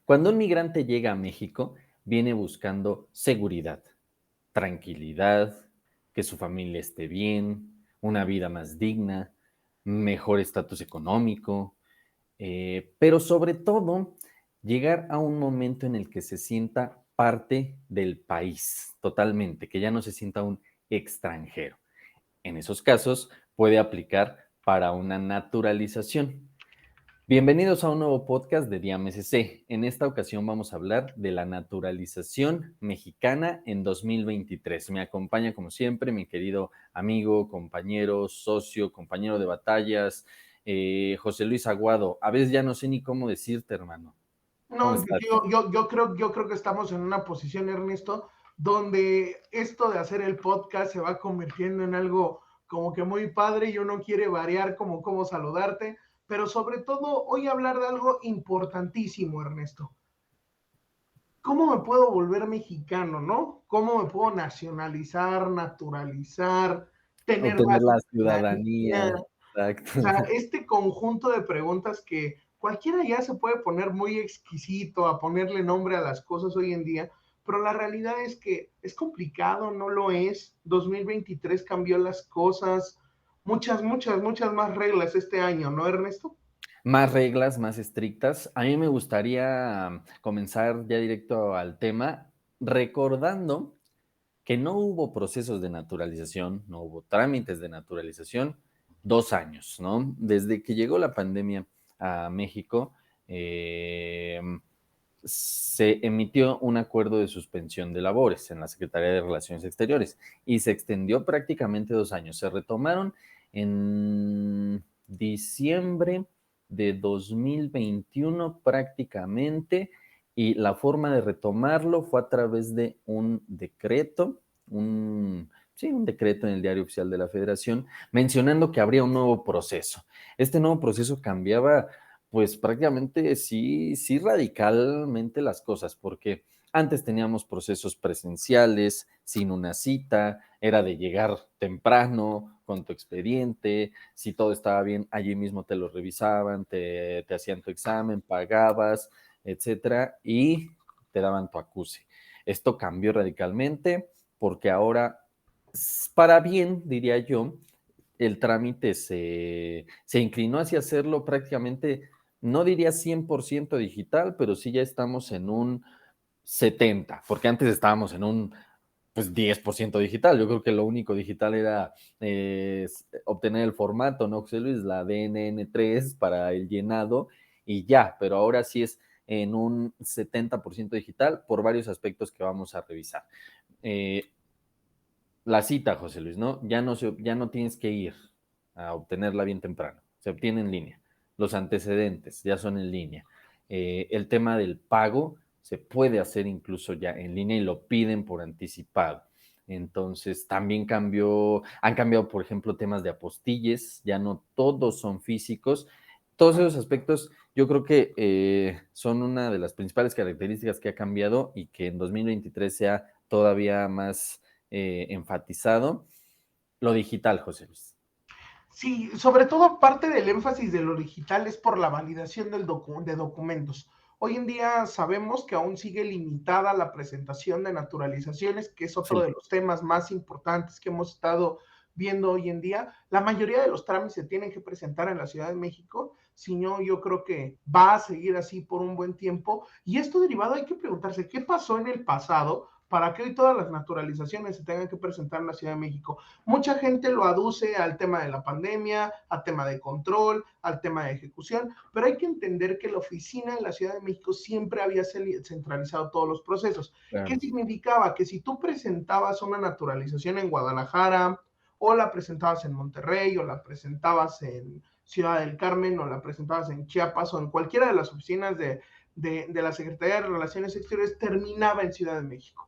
Cuando un migrante llega a México, viene buscando seguridad, tranquilidad, que su familia esté bien, una vida más digna, mejor estatus económico, pero sobre todo llegar a un momento en el que se sienta parte del país totalmente, que ya no se sienta un extranjero. En esos casos puede aplicar para una naturalización. Bienvenidos a un nuevo podcast de DIAM-SC. En esta ocasión vamos a hablar de la naturalización mexicana en 2023. Me acompaña, como siempre, mi querido amigo, compañero, socio, compañero de batallas, José Luis Aguado. A veces ya no sé ni cómo decirte, hermano. ¿Cómo No, estás? yo creo que estamos en una posición, Ernesto, donde esto de hacer el podcast se va convirtiendo en algo como que muy padre y uno quiere variar como cómo saludarte, pero sobre todo hoy hablar de algo importantísimo, Ernesto. ¿Cómo me puedo volver mexicano, no? ¿Cómo me puedo nacionalizar, naturalizar, tener Obtener base la ciudadanía? ciudadanía. O Exacto. sea, este conjunto de preguntas que cualquiera ya se puede poner muy exquisito a ponerle nombre a las cosas hoy en día, pero la realidad es que es complicado, no lo es. 2023 cambió las cosas, muchas más reglas este año, ¿no, Ernesto? Más reglas, más estrictas. A mí me gustaría comenzar ya directo al tema, recordando que no hubo procesos de naturalización, no hubo trámites de naturalización, 2 años, ¿no? Desde que llegó la pandemia a México, eh, se emitió un acuerdo de suspensión de labores en la Secretaría de Relaciones Exteriores y se extendió prácticamente 2 años. Se retomaron en diciembre de 2021 prácticamente y la forma de retomarlo fue a través de un decreto, un decreto en el Diario Oficial de la Federación mencionando que habría un nuevo proceso. Este nuevo proceso cambiaba pues prácticamente sí radicalmente las cosas, porque antes teníamos procesos presenciales, sin una cita, era de llegar temprano con tu expediente, si todo estaba bien, allí mismo te lo revisaban, te hacían tu examen, pagabas, etcétera, y te daban tu acuse. Esto cambió radicalmente porque ahora, para bien, diría yo, el trámite se inclinó hacia hacerlo prácticamente, no diría 100% digital, pero sí ya estamos en un 70%, porque antes estábamos en un pues 10% digital. Yo creo que lo único digital era obtener el formato, ¿no, José Luis? La DNN3 para el llenado y ya, pero ahora sí es en un 70% digital por varios aspectos que vamos a revisar. Eh, la cita, José Luis, ¿no? Ya no tienes que ir a obtenerla bien temprano, se obtiene en línea. Los antecedentes ya son en línea. El tema del pago se puede hacer incluso ya en línea y lo piden por anticipado. Entonces, también han cambiado, por ejemplo, temas de apostilles, ya no todos son físicos. Todos esos aspectos yo creo que son una de las principales características que ha cambiado y que en 2023 sea todavía más enfatizado lo digital, José Luis. Sí, sobre todo parte del énfasis de lo digital es por la validación de documentos. Hoy en día sabemos que aún sigue limitada la presentación de naturalizaciones, que es otro Sí, de los temas más importantes que hemos estado viendo hoy en día. La mayoría de los trámites se tienen que presentar en la Ciudad de México, si no, yo creo que va a seguir así por un buen tiempo. Y esto derivado hay que preguntarse, ¿qué pasó en el pasado para que hoy todas las naturalizaciones se tengan que presentar en la Ciudad de México? Mucha gente lo aduce al tema de la pandemia, al tema de control, al tema de ejecución, pero hay que entender que la oficina en la Ciudad de México siempre había centralizado todos los procesos. ¿Qué claro. significaba? Que si tú presentabas una naturalización en Guadalajara, o la presentabas en Monterrey, o la presentabas en Ciudad del Carmen, o la presentabas en Chiapas, o en cualquiera de las oficinas de la Secretaría de Relaciones Exteriores, terminaba en Ciudad de México.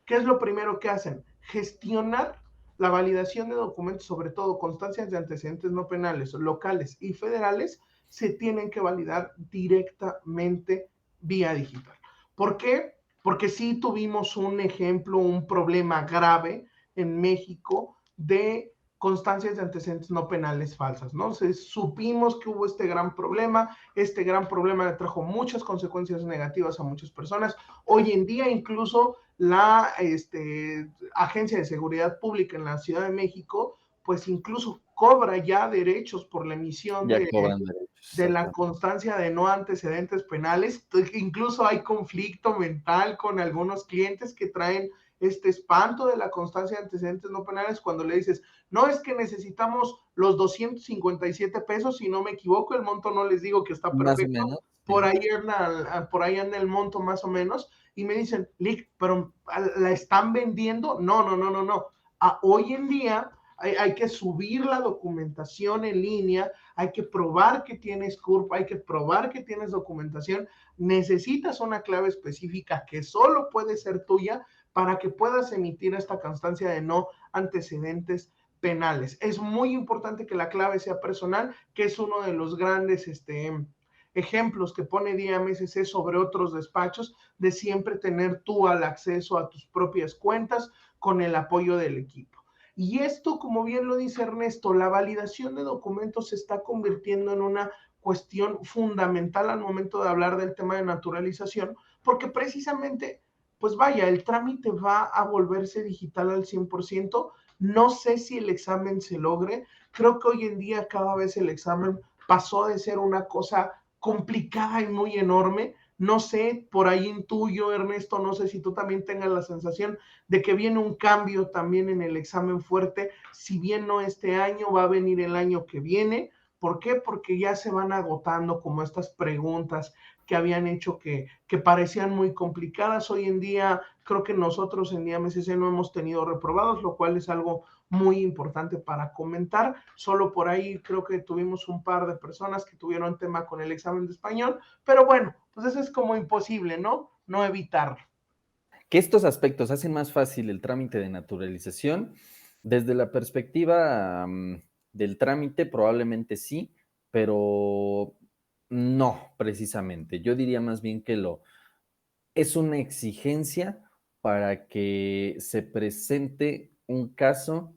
¿Qué es lo primero que hacen? Gestionar la validación de documentos, sobre todo constancias de antecedentes no penales, locales y federales, se tienen que validar directamente vía digital. ¿Por qué? Porque sí tuvimos un ejemplo, un problema grave en México de constancias de antecedentes no penales falsas, ¿no? Supimos que hubo este gran problema le trajo muchas consecuencias negativas a muchas personas. Hoy en día incluso la Agencia de Seguridad Pública en la Ciudad de México, pues incluso cobra ya derechos por la emisión Ya cobran derechos, de la exactamente. constancia de no antecedentes penales. Incluso hay conflicto mental con algunos clientes que traen este espanto de la constancia de antecedentes no penales cuando le dices, no es que necesitamos los 257 pesos, si no me equivoco, el monto no les digo que está Más o perfecto, menos, sí. por ahí anda el monto más o menos, y me dicen, Lick, pero ¿la están vendiendo? No. Hoy en día hay que subir la documentación en línea, hay que probar que tienes CURP, hay que probar que tienes documentación, necesitas una clave específica que solo puede ser tuya para que puedas emitir esta constancia de no antecedentes penales. Es muy importante que la clave sea personal, que es uno de los grandes ejemplos que pone DMSC sobre otros despachos, de siempre tener tú el acceso a tus propias cuentas con el apoyo del equipo. Y esto, como bien lo dice Ernesto, la validación de documentos se está convirtiendo en una cuestión fundamental al momento de hablar del tema de naturalización, porque precisamente, pues vaya, el trámite va a volverse digital al 100%. No sé si el examen se logre. Creo que hoy en día cada vez el examen pasó de ser una cosa complicada y muy enorme. No sé, por ahí intuyo, Ernesto, no sé si tú también tengas la sensación de que viene un cambio también en el examen fuerte, si bien no este año, va a venir el año que viene. ¿Por qué? Porque ya se van agotando como estas preguntas que habían hecho que parecían muy complicadas. Hoy en día, creo que nosotros en DMSC no hemos tenido reprobados, lo cual es algo muy importante para comentar. Solo por ahí creo que tuvimos un par de personas que tuvieron tema con el examen de español, pero bueno, pues eso es como imposible, ¿no? No evitarlo. Que estos aspectos hacen más fácil el trámite de naturalización, desde la perspectiva del trámite probablemente sí, pero no precisamente. Yo diría más bien que es una exigencia para que se presente un caso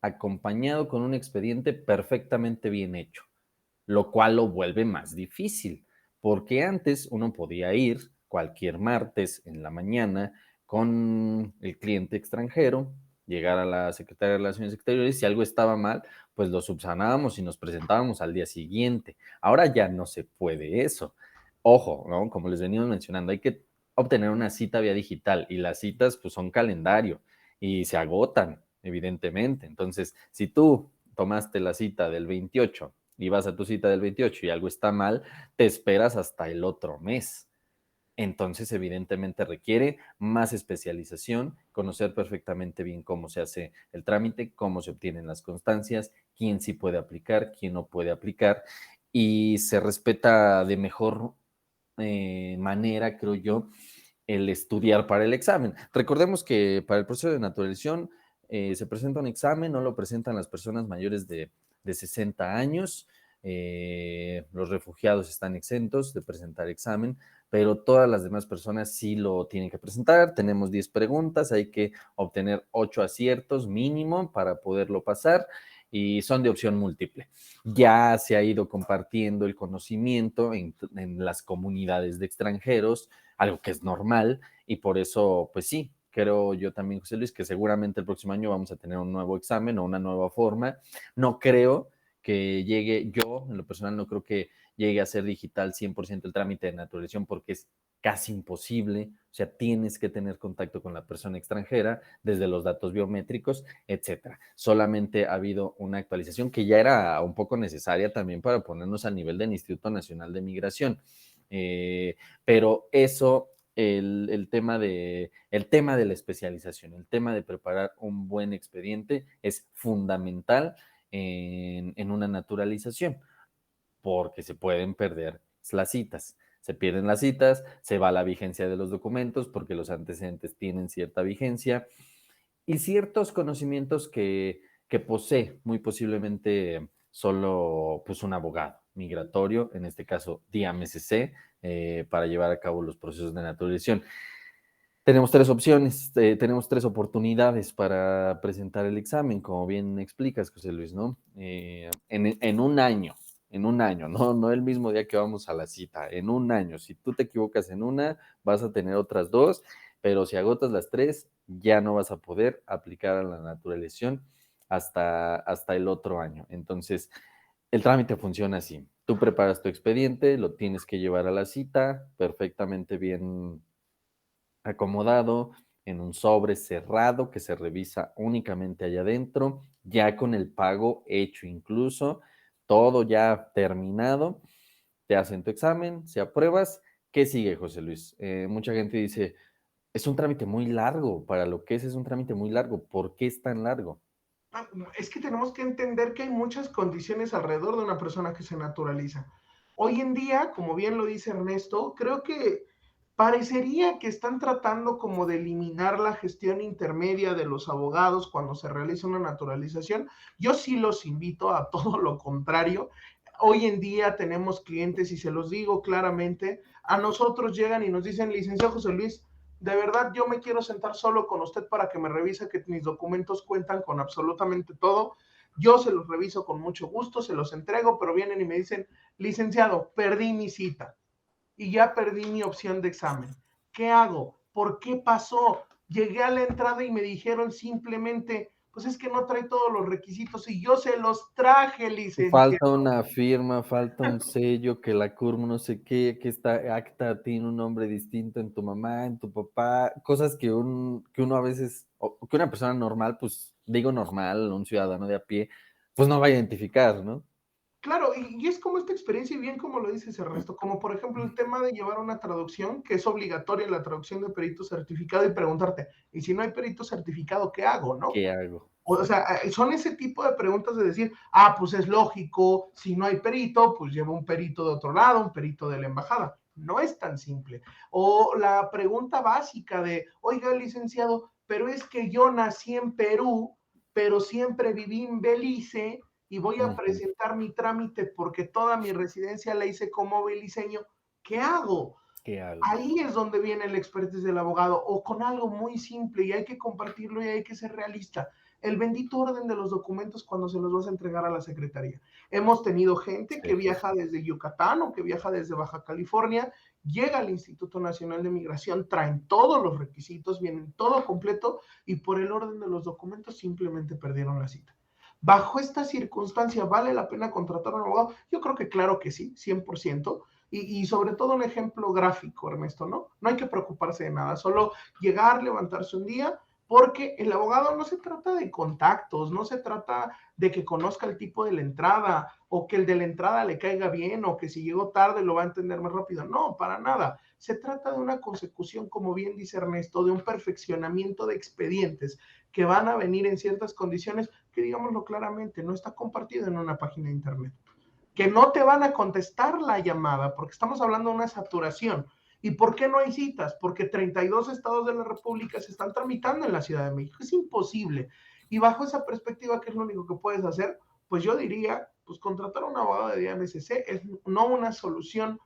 acompañado con un expediente perfectamente bien hecho, lo cual lo vuelve más difícil, porque antes uno podía ir cualquier martes en la mañana con el cliente extranjero, llegar a la Secretaría de Relaciones Exteriores, si algo estaba mal, pues lo subsanábamos y nos presentábamos al día siguiente. Ahora ya no se puede eso. Ojo, ¿no? Como les venimos mencionando, hay que obtener una cita vía digital y las citas pues son calendario y se agotan, evidentemente. Entonces, si tú tomaste la cita del 28 y vas a tu cita del 28 y algo está mal, te esperas hasta el otro mes. Entonces, evidentemente requiere más especialización, conocer perfectamente bien cómo se hace el trámite, cómo se obtienen las constancias, quién sí puede aplicar, quién no puede aplicar, y se respeta de mejor manera, creo yo, el estudiar para el examen. Recordemos que para el proceso de naturalización se presenta un examen, no lo presentan las personas mayores de 60 años, los refugiados están exentos de presentar examen, pero todas las demás personas sí lo tienen que presentar. Tenemos 10 preguntas, hay que obtener 8 aciertos mínimo para poderlo pasar y son de opción múltiple. Ya se ha ido compartiendo el conocimiento en las comunidades de extranjeros, algo que es normal y por eso, pues sí, creo yo también, José Luis, que seguramente el próximo año vamos a tener un nuevo examen o una nueva forma. No creo que llegue, yo en lo personal no creo que llegue a ser digital 100% el trámite de naturalización porque es casi imposible, o sea, tienes que tener contacto con la persona extranjera desde los datos biométricos, etcétera. Solamente ha habido una actualización que ya era un poco necesaria también para ponernos al nivel del Instituto Nacional de Migración. Pero eso, el tema de la especialización, el tema de preparar un buen expediente es fundamental en una naturalización porque se pueden perder las citas. Se pierden las citas, se va la vigencia de los documentos porque los antecedentes tienen cierta vigencia y ciertos conocimientos que posee muy posiblemente solo pues, un abogado migratorio, en este caso DMSC, para llevar a cabo los procesos de naturalización. Tenemos tres opciones, tenemos tres oportunidades para presentar el examen, como bien explicas, José Luis, ¿no? En un año, ¿no? No el mismo día que vamos a la cita, en un año. Si tú te equivocas en una, vas a tener otras dos, pero si agotas las tres, ya no vas a poder aplicar a la naturalización hasta el otro año. Entonces, el trámite funciona así. Tú preparas tu expediente, lo tienes que llevar a la cita, perfectamente bien acomodado en un sobre cerrado que se revisa únicamente allá adentro, ya con el pago hecho incluso, todo ya terminado, te hacen tu examen, si apruebas, ¿qué sigue, José Luis? Mucha gente dice, es un trámite muy largo, para lo que es un trámite muy largo, ¿por qué es tan largo? Es que tenemos que entender que hay muchas condiciones alrededor de una persona que se naturaliza. Hoy en día, como bien lo dice Ernesto, creo que parecería que están tratando como de eliminar la gestión intermedia de los abogados cuando se realiza una naturalización. Yo sí los invito a todo lo contrario. Hoy en día tenemos clientes y se los digo claramente, a nosotros llegan y nos dicen, licenciado José Luis, de verdad yo me quiero sentar solo con usted para que me revise que mis documentos cuentan con absolutamente todo. Yo se los reviso con mucho gusto, se los entrego, pero vienen y me dicen, licenciado, perdí mi cita y ya perdí mi opción de examen. ¿Qué hago? ¿Por qué pasó? Llegué a la entrada y me dijeron simplemente, pues es que no trae todos los requisitos y yo se los traje, licenciado. Falta una firma, falta un sello, que la CURM no sé qué, que esta acta tiene un nombre distinto en tu mamá, en tu papá, cosas que uno a veces, o que una persona normal, pues digo normal, un ciudadano de a pie, pues no va a identificar, ¿no? Claro, y es como esta experiencia, y bien como lo dices Ernesto, como por ejemplo el tema de llevar una traducción, que es obligatoria la traducción de perito certificado, y preguntarte, ¿y si no hay perito certificado, qué hago, no? ¿Qué hago? O sea, Exacto. son ese tipo de preguntas de decir, ah, pues es lógico, si no hay perito, pues llevo un perito de otro lado, un perito de la embajada. No es tan simple. O la pregunta básica de, oiga, licenciado, pero es que yo nací en Perú, pero siempre viví en Belice y voy a Ujú. presentar mi trámite porque toda mi residencia la hice como beliceño. ¿Qué hago? ¿Qué hago? Ahí es donde viene el expertise del abogado, o con algo muy simple y hay que compartirlo y hay que ser realista. El bendito orden de los documentos cuando se los vas a entregar a la secretaría. Hemos tenido gente que Sí, viaja desde Yucatán o que viaja desde Baja California, llega al Instituto Nacional de Migración, traen todos los requisitos, vienen todo completo y por el orden de los documentos simplemente perdieron la cita. Bajo esta circunstancia, ¿vale la pena contratar a un abogado? Yo creo que claro que sí, 100%. Y sobre todo un ejemplo gráfico, Ernesto, ¿no? No hay que preocuparse de nada, solo llegar, levantarse un día, porque el abogado no se trata de contactos, no se trata de que conozca el tipo de la entrada o que el de la entrada le caiga bien o que si llegó tarde lo va a entender más rápido. No, para nada. Se trata de una consecución, como bien dice Ernesto, de un perfeccionamiento de expedientes que van a venir en ciertas condiciones que, digámoslo claramente, no está compartido en una página de internet, que no te van a contestar la llamada, porque estamos hablando de una saturación. ¿Y por qué no hay citas? Porque 32 estados de la República se están tramitando en la Ciudad de México. Es imposible. Y bajo esa perspectiva, ¿qué es lo único que puedes hacer? Pues yo diría, pues contratar a un abogado de DMSC es no una solución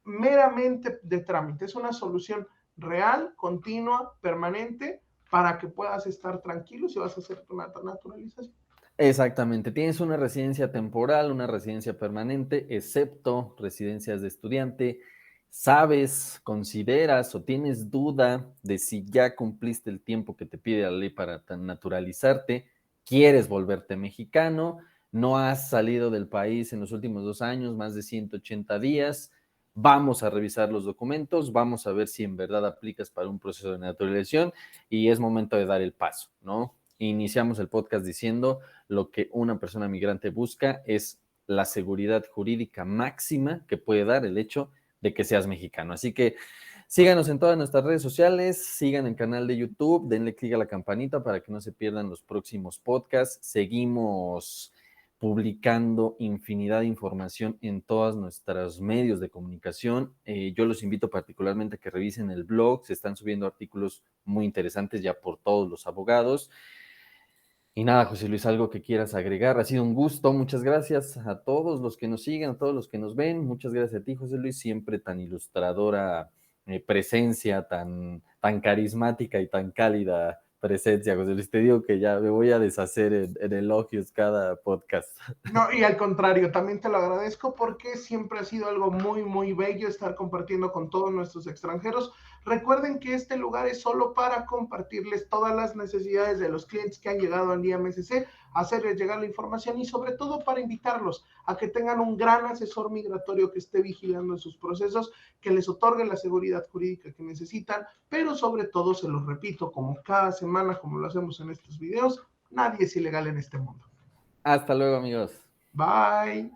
meramente de trámite, es una solución real, continua, permanente, para que puedas estar tranquilo si vas a hacer tu naturalización. exactamente. Tienes una residencia temporal, una residencia permanente, excepto residencias de estudiante. ¿Sabes, consideras o tienes duda de si ya cumpliste el tiempo que te pide la ley para naturalizarte? ¿Quieres volverte mexicano? ¿No has salido del país en los últimos 2 años, más de 180 días? Vamos a revisar los documentos, vamos a ver si en verdad aplicas para un proceso de naturalización y es momento de dar el paso, ¿no? Iniciamos el podcast diciendo lo que una persona migrante busca es la seguridad jurídica máxima que puede dar el hecho de que seas mexicano. Así que síganos en todas nuestras redes sociales, sigan el canal de YouTube, denle clic a la campanita para que no se pierdan los próximos podcasts. Seguimos publicando infinidad de información en todos nuestros medios de comunicación. Yo los invito particularmente a que revisen el blog, se están subiendo artículos muy interesantes ya por todos los abogados. Y nada, José Luis, algo que quieras agregar. Ha sido un gusto. Muchas gracias a todos los que nos siguen, a todos los que nos ven. Muchas gracias a ti, José Luis, siempre tan ilustradora presencia, tan carismática y tan cálida presencia, José Luis. Te digo que ya me voy a deshacer en elogios cada podcast. No, y al contrario, también te lo agradezco porque siempre ha sido algo muy, muy bello estar compartiendo con todos nuestros extranjeros. Recuerden que este lugar es solo para compartirles todas las necesidades de los clientes que han llegado al IMSC, hacerles llegar la información y sobre todo para invitarlos a que tengan un gran asesor migratorio que esté vigilando en sus procesos, que les otorgue la seguridad jurídica que necesitan, pero sobre todo, se los repito, como cada semana, como lo hacemos en estos videos, nadie es ilegal en este mundo. Hasta luego, amigos. Bye.